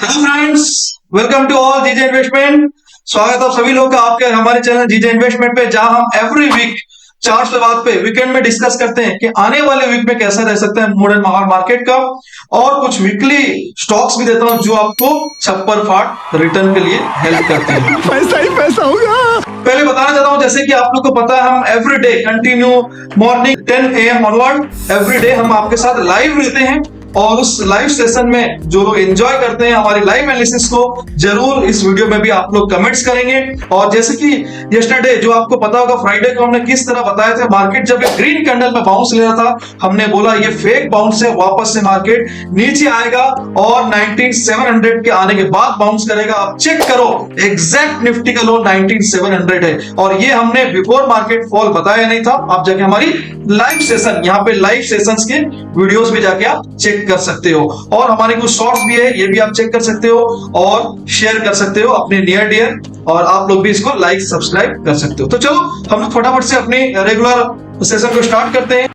Hello friends, welcome to all GJ investment. स्वागत है आप सभी लोग का आपके हमारे चैनल जीजे इन्वेस्टमेंट पे, जहां हम एवरी वीक चार्ट पे बात पे वीकेंड में डिस्कस करते हैं कि आने वाले वीक में कैसा रह सकता है मूड एंड माहौल मार्केट का, और कुछ वीकली स्टॉक्स भी देता हूं जो आपको छप्पर फाट रिटर्न के लिए हेल्प करते हैं। पैसा ही पैसा होगा। पहले बताना चाहता हूं, जैसे कि आप लोग को पता है, हम every day continue morning 10 AM onward every day हम आपके साथ लाइव रहते हैं, और उस लाइव सेशन में जो लोग एंजॉय करते हैं हमारी लाइव एनालिसिस को, जरूर इस वीडियो में भी आप लोग कमेंट्स करेंगे। और जैसे कि यस्टरडे जो आपको पता होगा, फ्राइडे को हमने किस तरह बताया था, मार्केट जब एक ग्रीन कैंडल में बाउंस ले रहा था, हमने बोला ये फेक बाउंस है, वापस से मार्केट नीचे आएगा और 19700 के आने के बाद बाउंस करेगा। अब चेक करो, एग्जैक्ट निफ्टी का लो 19700 है, और ये हमने बिफोर मार्केट फॉल बताया नहीं था। आप जाके हमारी लाइव सेशन, यहाँ पे लाइव सेशंस के वीडियोस में जाके आप चेक कर सकते हो, और हमारे कुछ शॉर्ट्स भी है, ये भी आप चेक कर सकते हो और शेयर कर सकते हो अपने नियर डियर, और आप लोग भी इसको लाइक सब्सक्राइब कर सकते हो। तो चलो हम लोग फटाफट से अपने रेगुलर सेशन को स्टार्ट करते हैं।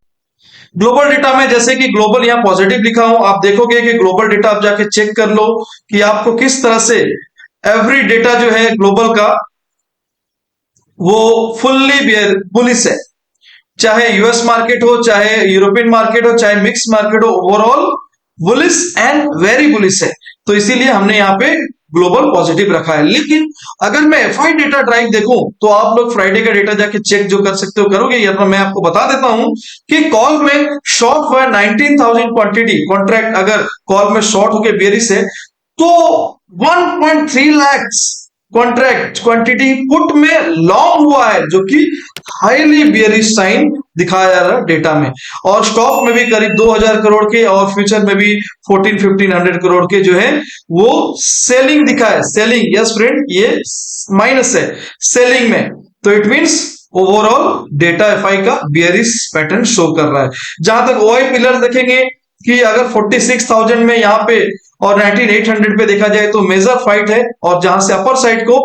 ग्लोबल डेटा में, जैसे कि ग्लोबल यहाँ पॉजिटिव लिखा हूं, आप देखोगे कि ग्लोबल डेटा आप जाके चेक कर लो कि आपको किस तरह से एवरी डेटा जो है ग्लोबल का वो फुल्ली बुलिश है। चाहे यूएस मार्केट हो, चाहे यूरोपियन मार्केट हो, चाहे मिक्स मार्केट हो, overall bullish and very bullish है। तो इसीलिए हमने यहाँ पे ग्लोबल पॉजिटिव रखा है। लेकिन अगर मैं एफआई डेटा ड्राइव देखूं तो आप लोग फ्राइडे का डेटा जाके चेक जो कर सकते हो करोगे, या तो मैं आपको बता देता हूं कि कॉल में शॉर्ट हुआ 19,000 क्वांटिटी कॉन्ट्रैक्ट, अगर कॉल में शॉर्ट होके बेरिश है तो 1.3 लाख कॉन्ट्रैक्ट क्वांटिटी पुट में लॉन्ग हुआ है, जो कि हाईली बियरिश साइन दिखाया जा रहा है डेटा में। और स्टॉक में भी करीब 2000 करोड़ के, और फ्यूचर में भी 1400-1500 करोड़ के जो है वो सेलिंग दिखा है। सेलिंग, यस फ्रेंड, ये माइनस है सेलिंग में, तो it means overall data FI का बियरिश पैटर्न शो कर रहा है। जहां तक ओआई पिलर देखेंगे कि अगर 46,000 में यहाँ पे और 19,800 पे देखा जाए तो मेजर फाइट है, और जहां से अपर साइड को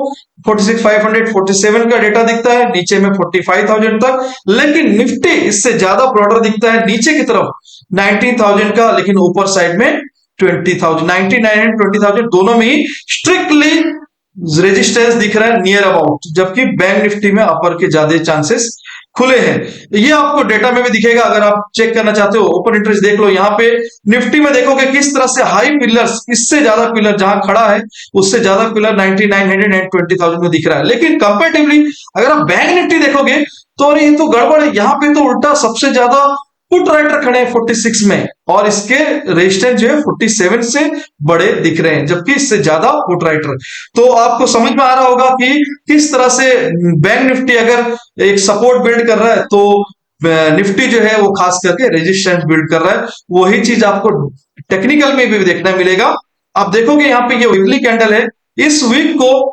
46,500 47 का डेटा दिखता है, नीचे में 45,000 तक। लेकिन निफ्टी इससे ज्यादा ब्रॉडर दिखता है नीचे की तरफ 19,000 का, लेकिन ऊपर साइड में 20,000, 99 एंड 20,000 दोनों में ही स्ट्रिक्टली रेजिस्टेंस दिख रहा है नियर अबाउट, जबकि बैंक निफ्टी में अपर के ज्यादा चांसेस खुले हैं। ये आपको डेटा में भी दिखेगा, अगर आप चेक करना चाहते हो ओपन इंटरेस्ट देख लो। यहाँ पे निफ्टी में देखोगे किस तरह से हाई पिलर्स, इससे ज्यादा पिलर जहां खड़ा है उससे ज्यादा पिलर 9900 एंड 20,000 में दिख रहा है। लेकिन कंपैरेटिवली अगर आप बैंक निफ्टी देखोगे तो अरे ये तो गड़बड़ है, यहाँ पे तो उल्टा सबसे ज्यादा पुट राइटर खड़े हैं 46 में, और इसके रेजिस्टेंस जो है 47 से बड़े दिख रहे हैं, जबकि इससे ज्यादा पुट राइटर। तो आपको समझ में आ रहा होगा कि किस तरह से बैंक निफ्टी अगर एक सपोर्ट बिल्ड कर रहा है तो निफ्टी जो है वो खास करके रेजिस्टेंस बिल्ड कर रहा है। वही चीज आपको टेक्निकल में भी देखने मिलेगा। आप देखोगे यहाँ पे ये वीकली कैंडल है, इस वीक को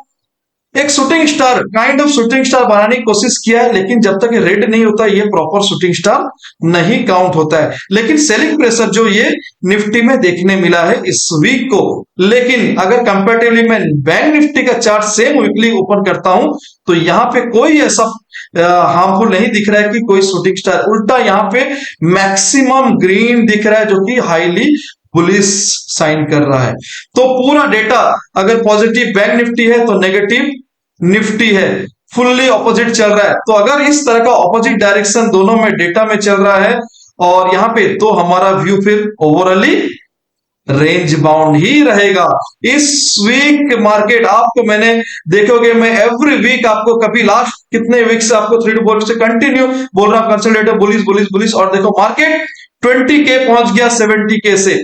एक shooting star, kind of shooting star बनाने की कोशिश किया है, लेकिन जब तक ये रेड नहीं होता ये प्रॉपर शूटिंग स्टार नहीं काउंट होता है। लेकिन सेलिंग प्रेशर जो ये निफ्टी में देखने मिला है इस वीक को। लेकिन अगर कंपैरेटिवली मैं बैंक निफ्टी का चार्ट सेम वीकली ओपन करता हूं तो यहाँ पे कोई ऐसा हार्मफुल नहीं दिख रहा है कि कोई शूटिंग स्टार, उल्टा यहाँ पे मैक्सिमम ग्रीन दिख रहा है, जो कि हाईली बुलिश साइन कर रहा है। तो पूरा डेटा अगर पॉजिटिव बैंक निफ्टी है तो नेगेटिव निफ्टी है, फुल्ली ऑपोजिट चल रहा है। तो अगर इस तरह का ऑपोजिट डायरेक्शन दोनों में डेटा में चल रहा है और यहाँ पे, तो हमारा व्यू फिर ओवरऑली रेंज बाउंड ही रहेगा। इस वीक मार्केट आपको मैंने देखोगे, मैं एवरी वीक आपको कभी लास्ट कितने वीक से आपको 3 to 4 वीक से कंटिन्यू बोल रहा हूं कंसोलिडेटेड बुलिश बुलिश बुलिश, और देखो मार्केट 20K पहुंच गया 70K से,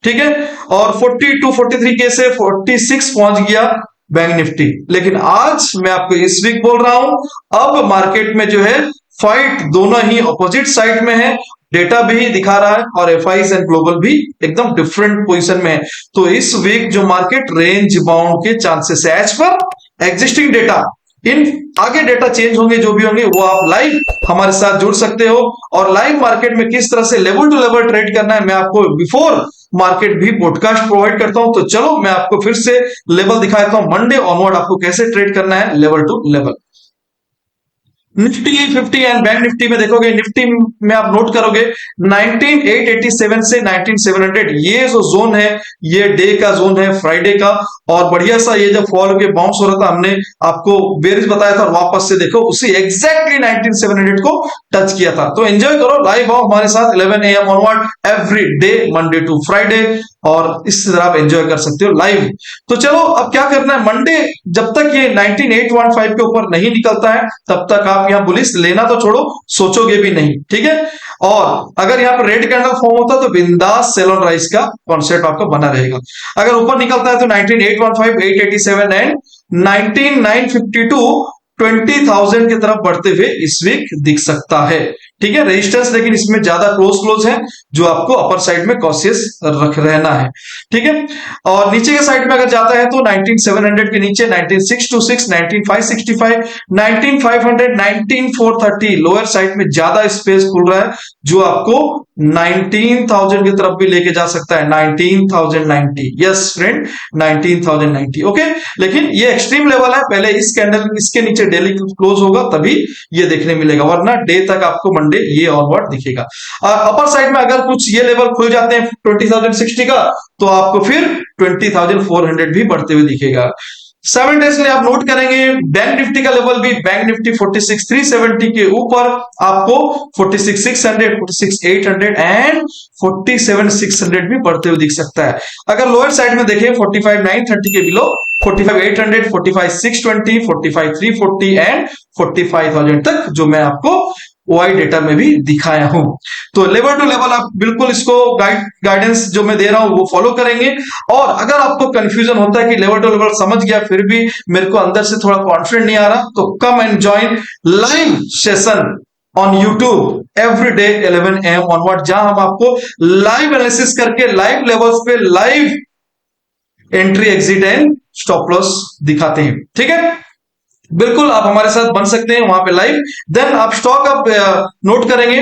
ठीक है, और 40 to 43K से 46 पहुंच गया बैंक निफ्टी। लेकिन आज मैं आपको इस वीक बोल रहा हूं, अब मार्केट में जो है फाइट दोनों ही ऑपोजिट साइड में है, डेटा भी दिखा रहा है और एफआईज एंड ग्लोबल भी एकदम डिफरेंट पोजीशन में है। तो इस वीक जो मार्केट रेंज बाउंड के चांसेस है एज पर एग्जिस्टिंग डेटा। इन आगे डेटा चेंज होंगे जो भी होंगे वो आप लाइव हमारे साथ जुड़ सकते हो, और लाइव मार्केट में किस तरह से लेवल टू लेवल ट्रेड करना है मैं आपको बिफोर मार्केट भी पॉडकास्ट प्रोवाइड करता हूं। तो चलो मैं आपको फिर से लेवल दिखाता हूं, मंडे ऑनवर्ड आपको कैसे ट्रेड करना है level to level. Nifty 50 and bank Nifty में देखोगे, निफ्टी में आप नोट करोगे 19887 से 19700, ये जो जोन है ये डे का जोन है, फ्राइडे का। और बढ़िया सा ये जब फॉल के बाउंस हो रहा था, हमने आपको बेरिश बताया था, और वापस से देखो उसी एग्जैक्टली 19700 को टच किया था। तो एंजॉय करो, लाइव आओ हमारे साथ 11 AM onward every day, Monday to Friday, और इस तरह आप एंजॉय कर सकते हो लाइव। तो चलो अब क्या करना है, मंडे जब तक ये 19815 के ऊपर नहीं निकलता है तब तक आप यहाँ बुलिश लेना तो छोड़ो, सोचोगे भी नहीं, ठीक है। और अगर यहाँ पर रेड कैंडल फॉर्म होता है तो बिंदास सेल ऑन राइज का कॉन्सेप्ट आपका बना रहेगा। अगर ऊपर निकलता है तो 19815, 887 एंड 19952 20,000 की तरफ बढ़ते हुए इस वीक दिख सकता है, ठीक है। रेजिस्टेंस लेकिन इसमें ज्यादा क्लोज है, जो आपको अपर साइड में कॉशियस रख रहना है, ठीक है। और नीचे के साइड में अगर जाता है तो 19700 के नीचे 19626, 19565, 19500, 19430 लोअर साइड में ज्यादा स्पेस खुल रहा है, जो आपको 19,000 की तरफ भी लेके जा सकता है, 19,090, यस फ्रेंड 19,090, ओके। लेकिन ये एक्सट्रीम लेवल है, पहले इस कैंडल इसके नीचे डेली क्लोज होगा तभी ये देखने मिलेगा, वरना डे तक आपको मंडे ये ऑनवर्ड दिखेगा। अपर साइड में अगर कुछ ये लेवल खुल जाते हैं 20,060 का, तो आपको फिर 20,400 भी बढ़ते हुए दिखेगा। 7 डेज में आप नोट करेंगे बैंक निफ्टी का लेवल भी, बैंक निफ्टी 46,370 के ऊपर आपको 46,600, 46,800 एंड 47,600 भी बढ़ते हुए दिख सकता है। अगर लोअर साइड में देखें 45,930 के बिलो 45,800, 45,620, 45,340 एंड 45,000 तक, जो मैं आपको वाई डेटा में भी दिखाया हूं। तो लेवल टू लेवल आप बिल्कुल इसको गाइडेंस जो मैं दे रहा हूं वो फॉलो करेंगे। और अगर आपको कंफ्यूजन होता है कि लेवल टू लेवल समझ गया फिर भी मेरे को अंदर से थोड़ा कॉन्फिडेंट नहीं आ रहा, तो come and join live session on YouTube every day 11 AM onward, जहां हम आपको लाइव एनालिसिस करके लाइव लेवल्स पे live entry exit and stop loss दिखाते हैं, ठीक है। बिल्कुल आप हमारे साथ बन सकते हैं वहां पे लाइव। देन आप स्टॉक आप नोट करेंगे,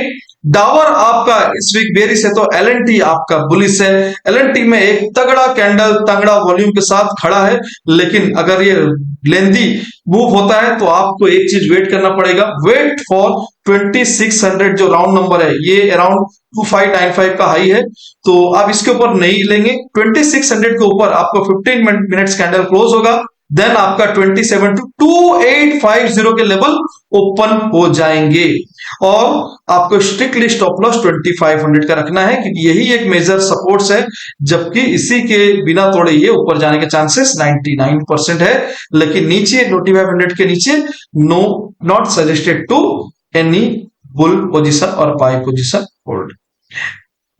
डाबर आपका इस वीक बेरिश है तो एलएनटी आपका बुलिश है। एलएनटी में एक तगड़ा कैंडल तगड़ा वॉल्यूम के साथ खड़ा है, लेकिन अगर ये लेंदी मूव होता है तो आपको एक चीज वेट करना पड़ेगा, वेट फॉर 2600 जो राउंड नंबर है, ये अराउंड 2595 का हाई है, तो आप इसके ऊपर नहीं लेंगे। 2600 के ऊपर आपको 15 मिनट्स कैंडल क्लोज होगा, देन आपका 27 to 2850 के लेवल ओपन हो जाएंगे, और आपको स्ट्रिक्टली स्टॉप लॉस 2500 का रखना है, क्योंकि यही एक मेजर सपोर्ट्स है, जबकि इसी के बिना तोड़े ये ऊपर जाने के चांसेस 99% है। लेकिन नीचे 2500 के नीचे no, not suggested to any bull position और बाय पोजीशन होल्ड।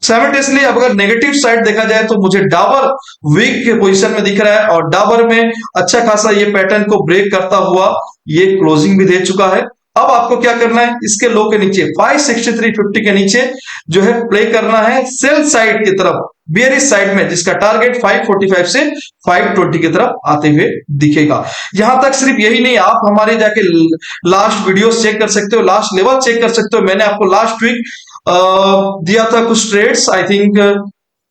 साइमल्टेनियसली अब अगर नेगेटिव साइड देखा जाए तो मुझे डाबर वीक के पोजीशन में दिख रहा है, और डाबर में अच्छा खासा ये पैटर्न को ब्रेक करता हुआ ये क्लोजिंग भी दे चुका है। अब आपको क्या करना है, इसके लो के नीचे 563.50 के नीचे जो है प्ले करना है सेल साइड की तरफ, बेयरिश साइड में, जिसका टारगेट 545 से 520 की तरफ आते हुए दिखेगा। यहां तक सिर्फ यही नहीं, आप हमारे जाके लास्ट वीडियोस चेक कर सकते हो, लास्ट लेवल चेक कर सकते हो। मैंने आपको लास्ट वीक दिया था कुछ trades, I think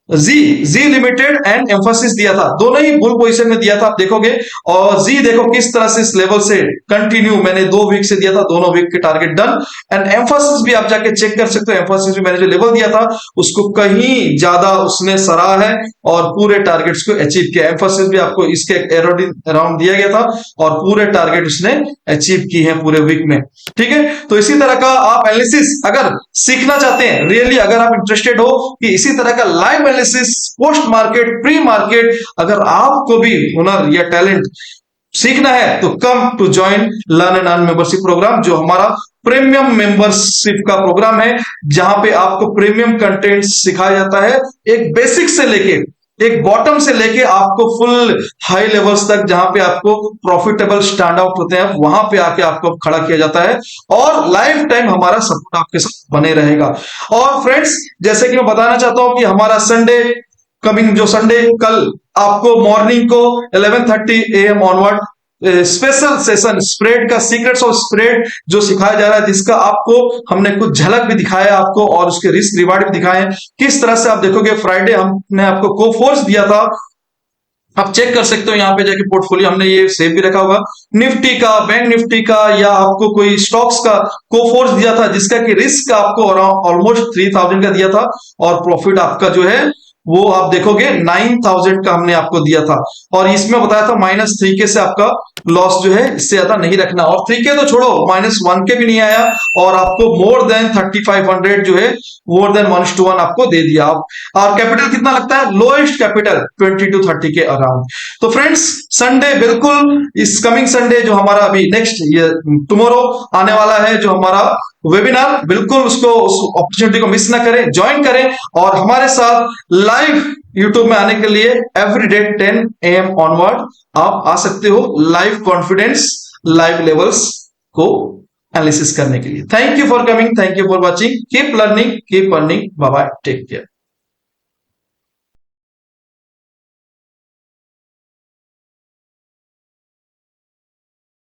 Zee limited and Mphasis दिया था, दोनों ही बुल पोजीशन में दिया था, आप देखोगे। और जी देखो किस तरह से इस लेवल से कंटिन्यू मैंने 2 वीक से दिया था, दोनों वीक के टारगेट डन। एंड एम्फोसिस भी आप जाके चेक कर सकते हो, एम्फोसिस भी मैंने जो लेवल दिया था उसको कहीं ज्यादा उसने सराहा है और पूरे टारगेट्स को अचीव किया। एम्फोसिस भी आपको इसके अराउंड दिया गया था और पूरे टारगेट उसने अचीव की है पूरे वीक में, ठीक है। तो इसी तरह का आप एनालिसिस अगर सीखना चाहते हैं, रियली अगर आप इंटरेस्टेड हो कि इसी तरह का live post market pre market अगर आपको भी हुनर या टैलेंट सीखना है, तो come to join learn and earn membership program, जो हमारा प्रीमियम मेंबरशिप का प्रोग्राम है, जहां पे आपको प्रीमियम कंटेंट सिखाया जाता है, एक बेसिक से लेके एक बॉटम से लेके आपको फुल हाई लेवल्स तक, जहां पे आपको प्रॉफिटेबल स्टैंड आउट होते हैं, वहां पे आके आपको खड़ा किया जाता है, और लाइफ टाइम हमारा सपोर्ट आपके साथ बने रहेगा। और फ्रेंड्स, जैसे कि मैं बताना चाहता हूं कि हमारा संडे कमिंग जो संडे कल आपको मॉर्निंग को 11:30 AM onward special session spread का सीक्रेट्स ऑफ स्प्रेड जो सिखाया जा रहा है, जिसका आपको हमने कुछ झलक भी दिखाया आपको और उसके रिस्क रिवार्ड भी दिखाए, किस तरह से आप देखोगे। फ्राइडे हमने आपको कोफोर्स दिया था आप चेक कर सकते हो यहाँ पे जाके पोर्टफोलियो हमने ये सेव भी रखा होगा। निफ्टी का, बैंक निफ्टी का, या आपको कोई स्टॉक्स का कोफोर्स दिया था जिसका कि रिस्क आपको ऑलमोस्ट 3000 का दिया था और प्रॉफिट आपका जो है वो आप देखोगे 9000 का हमने आपको दिया था। और इसमें बताया था -3K से आपका लॉस जो है इससे ज्यादा नहीं रखना, और 3K तो छोड़ो -1K भी नहीं आया, और आपको मोर देन 3500 जो है मोर देन 1:1 आपको दे दिया। और कैपिटल कितना लगता है? लोएस्ट कैपिटल 20 to 30 के अराउंड। तो फ्रेंड्स संडे बिल्कुल इस कमिंग संडे जो हमारा अभी नेक्स्ट ये टुमारो आने वाला है जो हमारा वेबिनार, बिल्कुल उसको उस अपॉर्चुनिटी को मिस ना करें, ज्वाइन करें और हमारे साथ लाइव यूट्यूब में आने के लिए एवरी डे 10 AM ऑनवर्ड आप आ सकते हो लाइव कॉन्फिडेंस लाइव लेवल्स को एनालिसिस करने के लिए। Thank you for coming, thank you for watching, keep learning, keep earning, bye bye, take care.